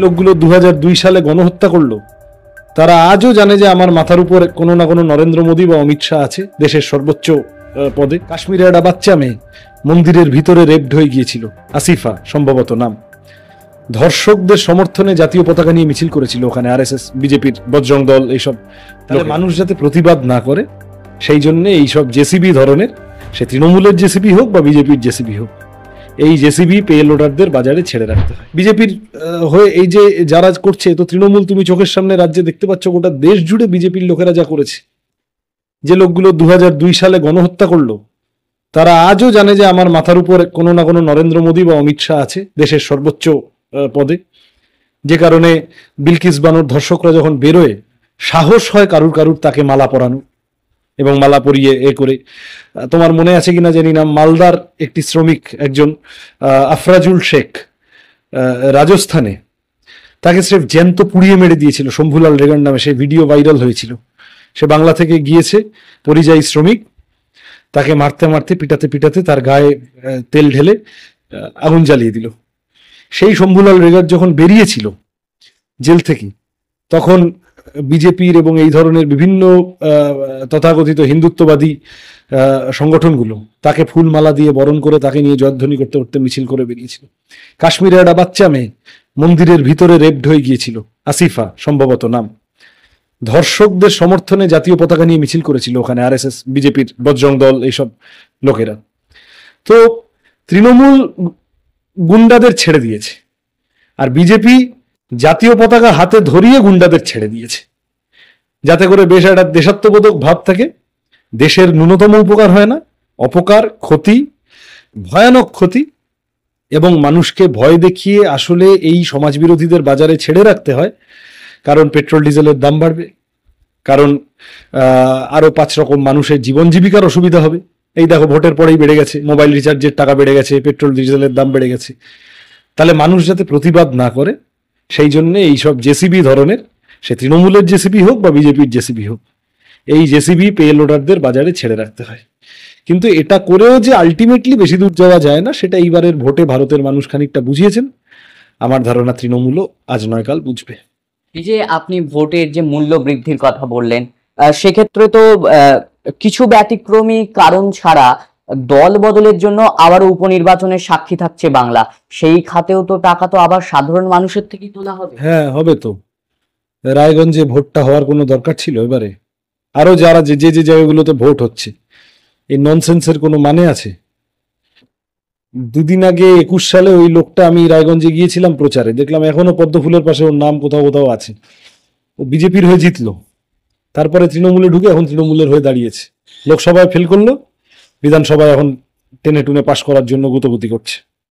লোকগুলো 2002 সালে গণহত্যা করলো, তারা আজও জানে যে আমার মাথার উপর কোনো না কোনো নরেন্দ্র মোদী বা অমিত শাহ আছে দেশের সর্বোচ্চ পদে। কাশ্মীরে একটা বাচ্চা মেয়ে মন্দিরের ভিতরে রেপড হয়ে গিয়েছিল, আসিফা সম্ভবত নাম। ধর্ষকদের সমর্থনে জাতীয় পতাকা নিয়ে মিছিল করেছিল ওখানে আরএসএস, বিজেপির বজরং দল, এইসব। তাহলে মানুষ যাতে প্রতিবাদ না করে সেই জন্য এইসব জেসিবি ধরনের, সে তৃণমূলের জেসিবি হোক বা বিজেপির জেসিবি হোক, এই জেসিবি পে লোডারদের বাজারে ছেড়ে রাখতে হয়। বিজেপির হয়ে এই যে যারা করছে, তো তৃণমূল তুমি চোখের সামনে রাজ্যে দেখতে পাচ্ছ, গোটা দেশ জুড়ে বিজেপির লোকেরা যা করেছে। যে লোকগুলো 2002 সালে গণহত্যা করলো, তারা আজও জানে যে আমার মাথার উপর কোনো না কোনো নরেন্দ্র মোদী বা অমিত শাহ আছে দেশের সর্বোচ্চ পদে। যে কারণে বিলকিস বানোর ধর্ষকরা যখন বেরোয়, সাহস হয় কারুর কারুর তাকে মালা পরানো এবং মালা পরিয়ে করে। তোমার মনে আছে কিনা জানি না, মালদার একটি শ্রমিক, একজন আফরাজুল শেখ, রাজস্থানে, তাকে স্রেফ জ্যান্ত পুড়িয়ে মেরে দিয়েছিল শম্ভুলাল রেগার নামে। সেই ভিডিও ভাইরাল হয়েছিল। সে বাংলা থেকে গিয়েছে, পরিযায়ী শ্রমিক, তাকে মারতে মারতে পিটাতে পিটাতে তার গায়ে তেল ঢেলে আগুন জ্বালিয়ে দিল। সেই শম্ভুলাল রেগার যখন বেরিয়েছিল জেল থেকে, তখন বিজেপির এবং এই ধরনের বিভিন্ন তথাকথিত হিন্দুত্ববাদী সংগঠনগুলো তাকে ফুলমালা দিয়ে বরণ করে তাকে নিয়ে জয়ধ্বনি করতে করতে মিছিল করে বেরিয়েছিল। কাশ্মীরে একটা বাচ্চা মেয়ে মন্দিরের ভিতরে রেপড হয়ে গিয়েছিল, আসিফা সম্ভবত নাম। ধর্ষকদের সমর্থনে জাতীয় পতাকা নিয়ে মিছিল করেছিল ওখানে আরএসএস, বিজেপির বজরং দল, এইসব লোকেরা। তো তৃণমূল গুন্ডাদের ছেড়ে দিয়েছে, আর বিজেপি জাতীয় পতাকা হাতে ধরিয়ে গুন্ডাদের ছেড়ে দিয়েছে, যাতে করে বেশ একটা দেশাত্মবোধক ভাব থাকে। দেশের ন্যূনতম উপকার হয় না, অপকার, ক্ষতি, ভয়ানক ক্ষতি, এবং মানুষকে ভয় দেখিয়ে আসলে এই সমাজ বিরোধীদের বাজারে ছেড়ে রাখতে হয়। কারণ পেট্রোল ডিজেলের দাম বাড়বে, কারণ আরো 5 রকম মানুষের জীবন জীবিকার অসুবিধা হবে। এই দেখো, ভোটের পরেই বেড়ে গেছে, মোবাইল রিচার্জের টাকা বেড়ে গেছে, পেট্রোল ডিজেলের দাম বেড়ে গেছে। তাহলে মানুষ যাতে প্রতিবাদ না করে সেই জন্য এইসব জেসিবি ধরনের, সে তৃণমূলের জেসিবি হোক বা বিজেপির জেসিবি হোক, এই জেসিবি পে লোডারদের বাজারে ছেড়ে রাখতে হয়। কিন্তু এটা করেও যে আলটিমেটলি বেশি দূর যাওয়া যায় না, সেটা এইবারের ভোটে ভারতের মানুষ খানিকটা বুঝিয়েছেন। আমার ধারণা তৃণমূলও আজ নয় কাল বুঝবে। এই যে আপনি ভোটের যে মূল্য বৃদ্ধির কথা বললেন, সেক্ষেত্রে তো কিছু ব্যতিক্রমী কারণ ছাড়া দল বদলের জন্য আবারও উপনির্বাচনের সাক্ষী থাকছে বাংলা। সেই খাতেও তো টাকা তো আবার সাধারণ মানুষের থেকেই তোলা হবে। হ্যাঁ, হবে তো। রায়গঞ্জে ভোটটা হওয়ার কোনো দরকার ছিল? এবারে আরো যারা যে যে জায়গাগুলোতে ভোট হচ্ছে, এই ননসেন্সের কোনো মানে আছে? 2 দিন আগে 21 সালে ওই লোকটা, আমি রায়গঞ্জে গিয়েছিলাম প্রচারে, দেখলাম এখনো পদ্মফুলের পাশে ওর নাম কোথাও কোথাও আছে। ও বিজেপির হয়ে জিতলো, তারপরে তৃণমূলে ঢুকে এখন তৃণমূলের হয়ে দাঁড়িয়েছে। লোকসভায় ফেল করলো, বিধানসভায় এখন টেনে টুনে পাশ করার জন্য গুতগুতি করছে।